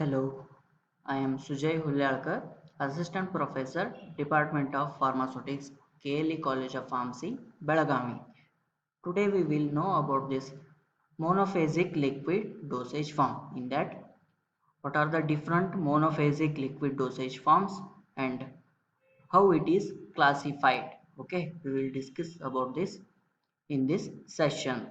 Hello, I am Sujay Hulyalkar, Assistant Professor, Department of Pharmaceutics, KLE College of Pharmacy, Belagavi. Today we will know about this monophasic liquid dosage form. In that, what are the different monophasic liquid dosage forms and how it is classified. Okay, we will discuss about this in this session.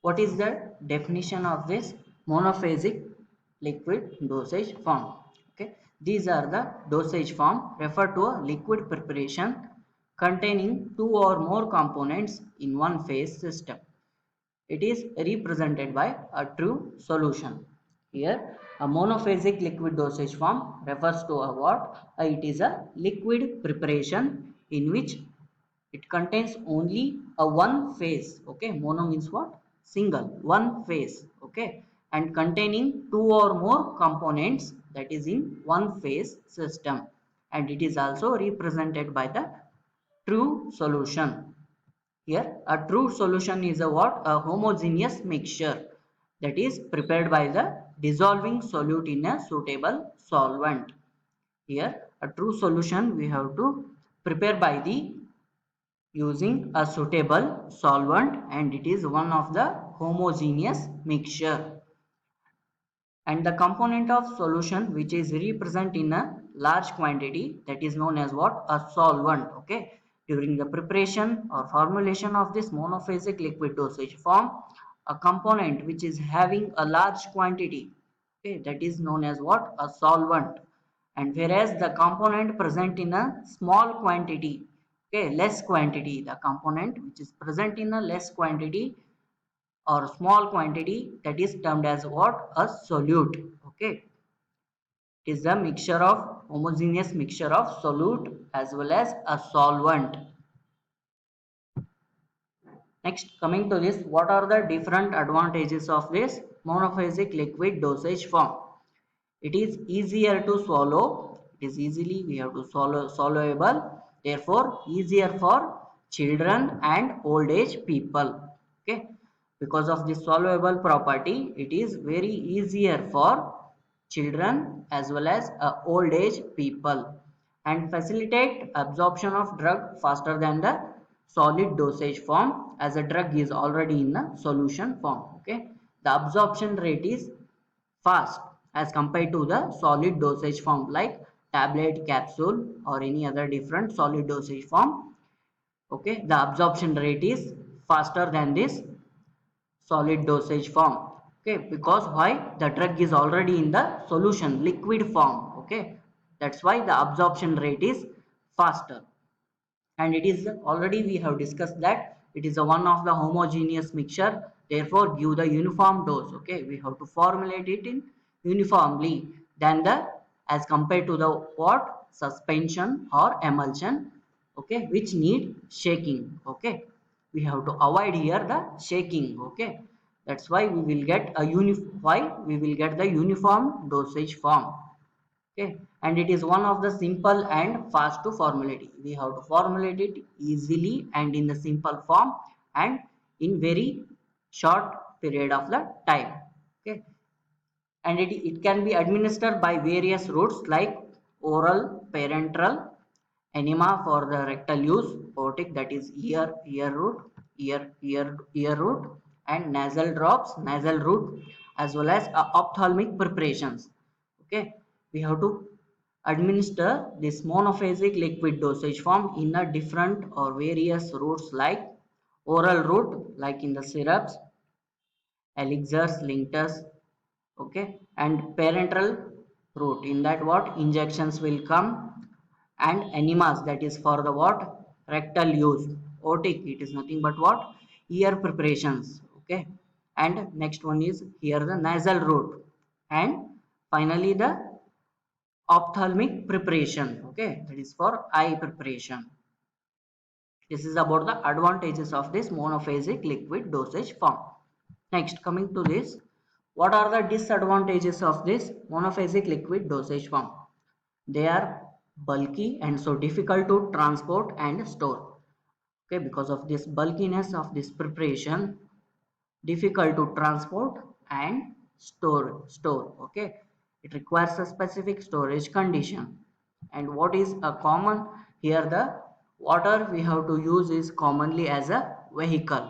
What is the definition of this monophasic liquid dosage form? Okay, these are the dosage form refer to a liquid preparation containing two or more components in one phase system. It is represented by a true solution. Here, a monophasic liquid dosage form refers to a what? It is a liquid preparation in which it contains only a one phase. Okay, mono means what? Single, one phase. Okay, and containing two or more components, that is in one phase system, and it is also represented by the true solution. Here, a true solution is a what? A homogeneous mixture that is prepared by the dissolving solute in a suitable solvent. Here, a true solution we have to prepare by the using a suitable solvent, and it is one of the homogeneous mixture. And the component of solution which is represent in a large quantity, that is known as what? A solvent. Okay, during the preparation or formulation of this monophasic liquid dosage form, a component which is having a large quantity, okay, that is known as what? A solvent. And whereas the component present in a small quantity, okay, less quantity, the component which is present in a less quantity or small quantity, that is termed as what? A solute. Okay, it is a mixture of homogeneous mixture of solute as well as a solvent. Next, coming to this, what are the different advantages of this monophasic liquid dosage form? It is easier to swallow. It is easily we have to swallowable, therefore easier for children and old age people. Okay, because of this swallowable property, it is very easier for children as well as old age people, and facilitate absorption of drug faster than the solid dosage form, as a drug is already in the solution form. Okay, the absorption rate is fast as compared to the solid dosage form like tablet, capsule, or any other different solid dosage form. Okay, the absorption rate is faster than this solid dosage form. Okay, because why? The drug is already in the solution liquid form. Okay, that's why the absorption rate is faster, and it is already we have discussed that it is a one of the homogeneous mixture, therefore give the uniform dose. Okay, we have to formulate it in uniformly than the as compared to the what? Suspension or emulsion. Okay, which need shaking. Okay, we have to avoid here the shaking. Okay, that's why we will get a uniform dosage form. Okay, and it is one of the simple and fast to formulate. We have to formulate it easily and in the simple form and in very short period of the time. Okay, and it can be administered by various routes like oral, parenteral, enema for the rectal use, otic, that is ear route, ear route, and nasal drops, nasal route, as well as ophthalmic preparations. Okay, we have to administer this monophasic liquid dosage form in a different or various routes like oral route, like in the syrups, elixirs, linctus. Okay, and parenteral route, in that what? Injections will come, and enemas, that is for the what? Rectal use. Otic, it is nothing but what? Ear preparations. Okay, and next one is here the nasal route, and finally the ophthalmic preparation. Okay, that is for eye preparation. This is about the advantages of this monophasic liquid dosage form. Next, coming to this, what are the disadvantages of this monophasic liquid dosage form? They are bulky and so difficult to transport and store. Okay, because of this bulkiness of this preparation, difficult to transport and store. Okay, it requires a specific storage condition. And what is a common here, the water we have to use is commonly as a vehicle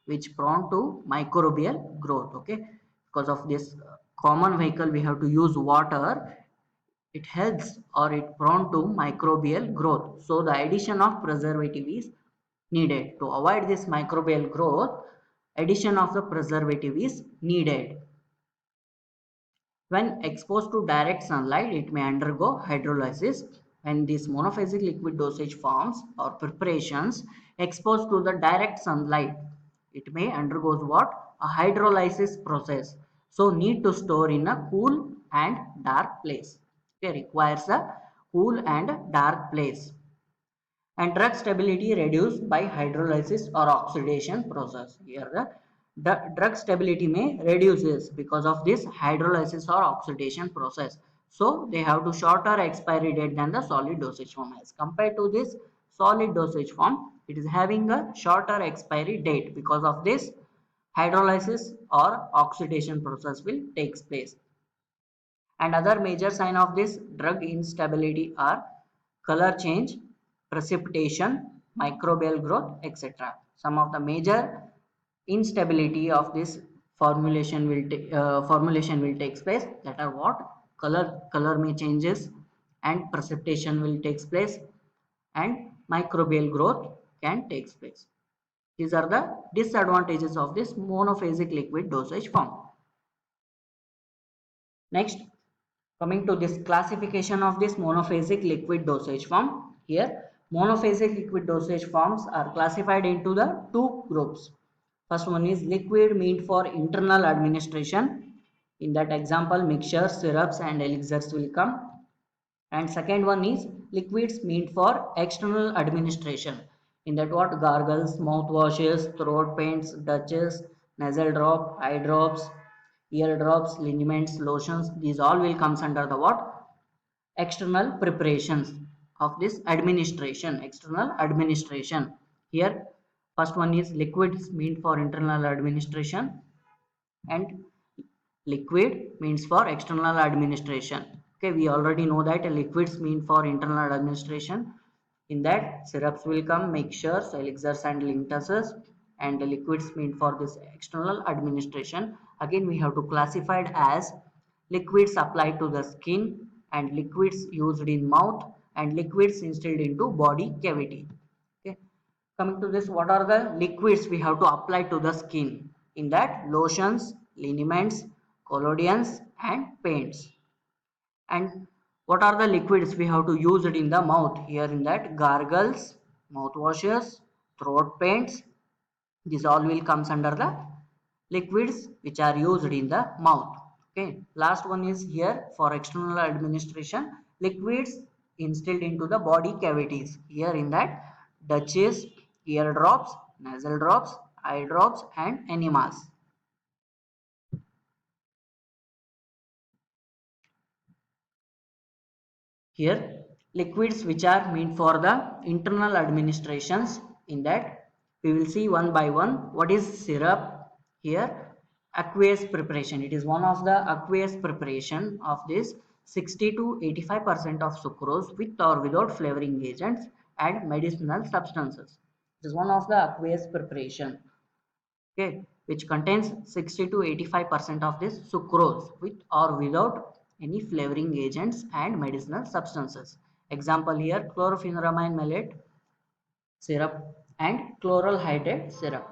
which prone to microbial growth. Okay, because of this common vehicle we have to use water, it helps or it prone to microbial growth. So the addition of preservative is needed. To avoid this microbial growth, addition of the preservative is needed. When exposed to direct sunlight, it may undergo hydrolysis. When these monophasic liquid dosage forms or preparations exposed to the direct sunlight, it may undergoes what? A hydrolysis process. So need to store in a cool and dark place. It requires a cool and dark place. And drug stability reduced by hydrolysis or oxidation process. Here the drug stability may reduces because of this hydrolysis or oxidation process. So they have to shorter expiry date than the solid dosage form. As compared to this solid dosage form, it is having a shorter expiry date because of this hydrolysis or oxidation process will takes place. And other major sign of this drug instability are color change, precipitation, microbial growth, etc. Some of the major instability of this formulation will take place. That are what? Color may changes, and precipitation will takes place, and microbial growth can takes place. These are the disadvantages of this monophasic liquid dosage form. Next, coming to this classification of this monophasic liquid dosage form. Here, monophasic liquid dosage forms are classified into the two groups. First one is liquid meant for internal administration. In that example, mixtures, syrups and elixirs will come. And second one is liquids meant for external administration. In that what? Gargles, mouthwashes, throat paints, douches, nasal drop, eye drops, ear drops, liniments, lotions. These all will comes under the what? External preparations of this administration. External administration. Here first one is liquids meant for internal administration, and liquid means for external administration. Okay, we already know that liquids mean for internal administration. In that syrups will come, mixtures, elixirs and linctuses, and the liquids mean for this external administration. Again we have to classify it as liquids applied to the skin, and liquids used in mouth, and liquids instilled into body cavity. Okay, coming to this, what are the liquids we have to apply to the skin? In that, lotions, liniments, collodions and paints. And what are the liquids we have to use it in the mouth? Here in that, gargles, mouthwashes, throat paints, this all will comes under the liquids which are used in the mouth. Okay, last one is here for external administration, liquids instilled into the body cavities. Here in that, douches, ear drops, nasal drops, eye drops and enemas. Here liquids which are meant for the internal administrations. In that we will see one by one. What is syrup? Here aqueous preparation. It is one of the aqueous preparation of this 60 to 85% of sucrose with or without flavoring agents and medicinal substances. It is one of the aqueous preparation. Okay, which contains 60 to 85% of this sucrose with or without any flavoring agents and medicinal substances. Example here, chlorpheniramine malate syrup and chloral hydrate syrup.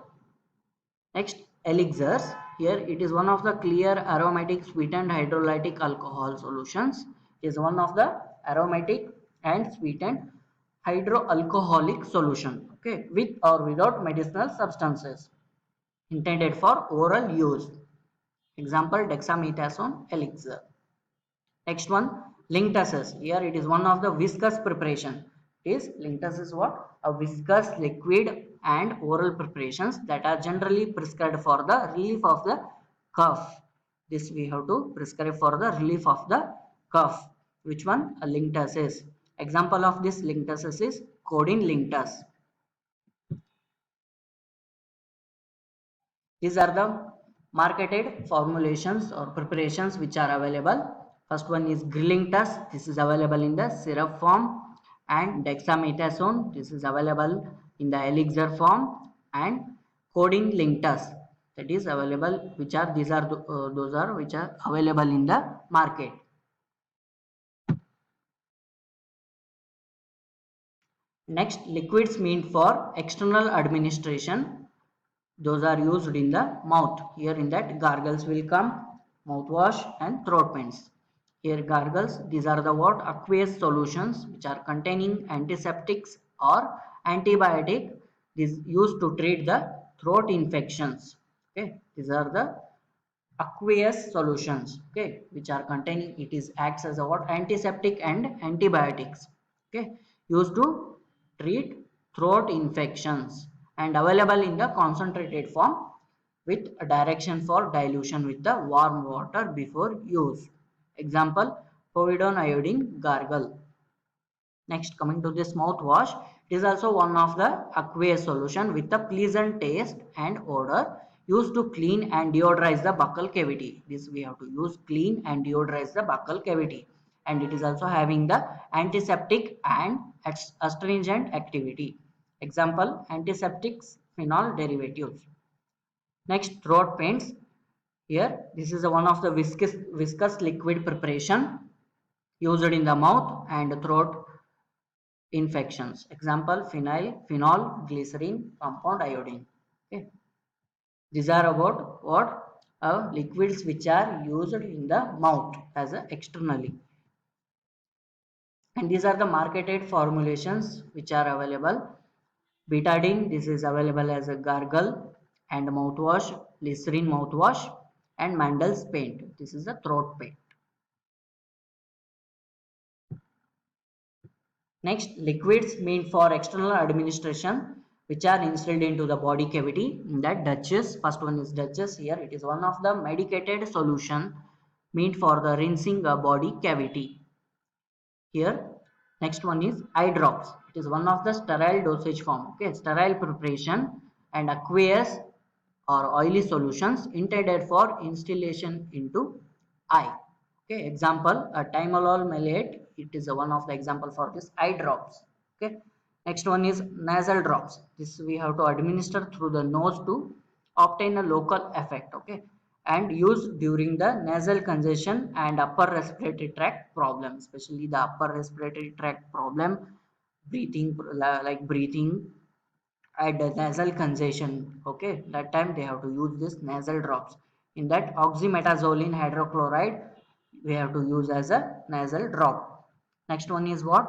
Next, elixirs. Here it is one of the clear aromatic sweetened hydrolytic alcohol solutions. It is one of the aromatic and sweetened hydroalcoholic solution. Okay, with or without medicinal substances, intended for oral use. Example, dexamethasone elixir. Next one, linctuses. Here it is one of the viscous preparation. It is linctus is what? A viscous liquid and oral preparations that are generally prescribed for the relief of the cough. This we have to prescribe for the relief of the cough. Which one? A linctus is. Example of this linctus is codeine linctus. These are the marketed formulations or preparations which are available. First one is grilling tusk. This is available in the syrup form, and dexamethasone. This is available in the elixir form, and codeine linctus. That is available. Which are these are those are which are available in the market. Next, liquids meant for external administration. Those are used in the mouth. Here in that gargles will come, mouthwash and throat paints. Here gargles, these are the what aqueous solutions which are containing antiseptics or antibiotic. This used to treat the throat infections. Okay, these are the aqueous solutions. Okay, which are containing, it is acts as a what antiseptic and antibiotics. Okay, used to treat throat infections and available in the concentrated form with a direction for dilution with the warm water before use. Example, povidone iodine gargle. Next, coming to this mouthwash, it is also one of the aqueous solution with a pleasant taste and odor used to clean and deodorize the buccal cavity. This we have to use clean and deodorize the buccal cavity, and it is also having the antiseptic and astringent activity. Example, antiseptics, phenol derivatives. Next, throat paints. Here, this is one of the viscous liquid preparation used in the mouth and throat infections. Example, phenol, glycerin, compound iodine. Okay. These are about what liquids which are used in the mouth as a externally. And these are the marketed formulations which are available. Betadine, this is available as a gargle and mouthwash, Listerine mouthwash, and Mandel's paint. This is a throat paint. Next, liquids meant for external administration which are instilled into the body cavity. In that Duchess, first one is Duchess. Here it is one of the medicated solution meant for the rinsing a body cavity. Here, next one is eye drops. It is one of the sterile dosage form. Okay, sterile preparation and aqueous or oily solutions intended for instillation into eye. Okay, example, a timolol maleate. It is one of the example for this eye drops. Okay, next one is nasal drops. This we have to administer through the nose to obtain a local effect. Okay, and used during the nasal congestion and upper respiratory tract problem, especially the upper respiratory tract problem, breathing like breathing and nasal congestion. Okay, that time they have to use this nasal drops. In that oxymetazoline hydrochloride we have to use as a nasal drop. Next one is what?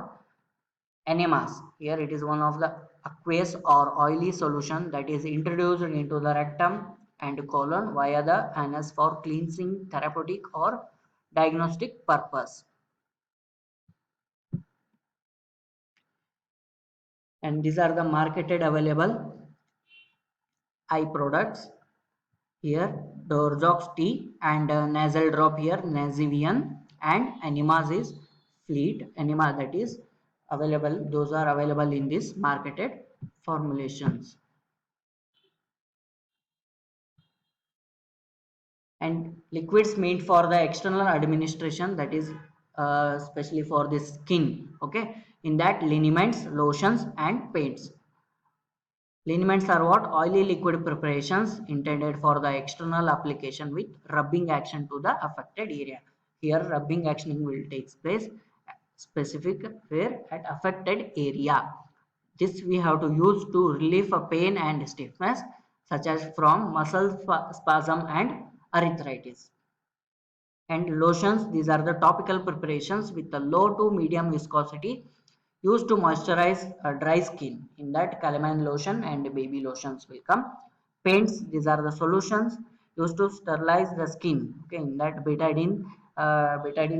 Enemas. Here it is one of the aqueous or oily solution that is introduced into the rectum and colon via the anus for cleansing, therapeutic or diagnostic purpose. And these are the marketed available eye products. Here Dorzox T and nasal drop here Nazivian, and Enemas is Fleet Enema, that is available. Those are available in this marketed formulations. And liquids meant for the external administration, that is especially for the skin. Okay, in that liniments, lotions and paints. Liniments are what? Oily liquid preparations intended for the external application with rubbing action to the affected area. Here rubbing action will take place specific where at affected area. This we have to use to relieve a pain and stiffness such as from muscle spasm and arthritis. And lotions, these are the topical preparations with the low to medium viscosity used to moisturize dry skin. In that calamine lotion and baby lotions will come. Paints, these are the solutions used to sterilize the skin. Okay, in that betadine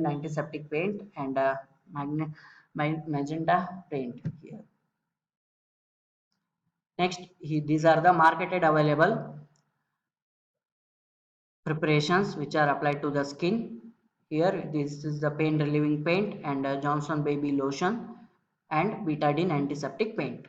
antiseptic paint and magenta paint here. Next, these are the marketed available preparations which are applied to the skin. Here this is the pain relieving paint and Johnson baby lotion and betadine antiseptic paint.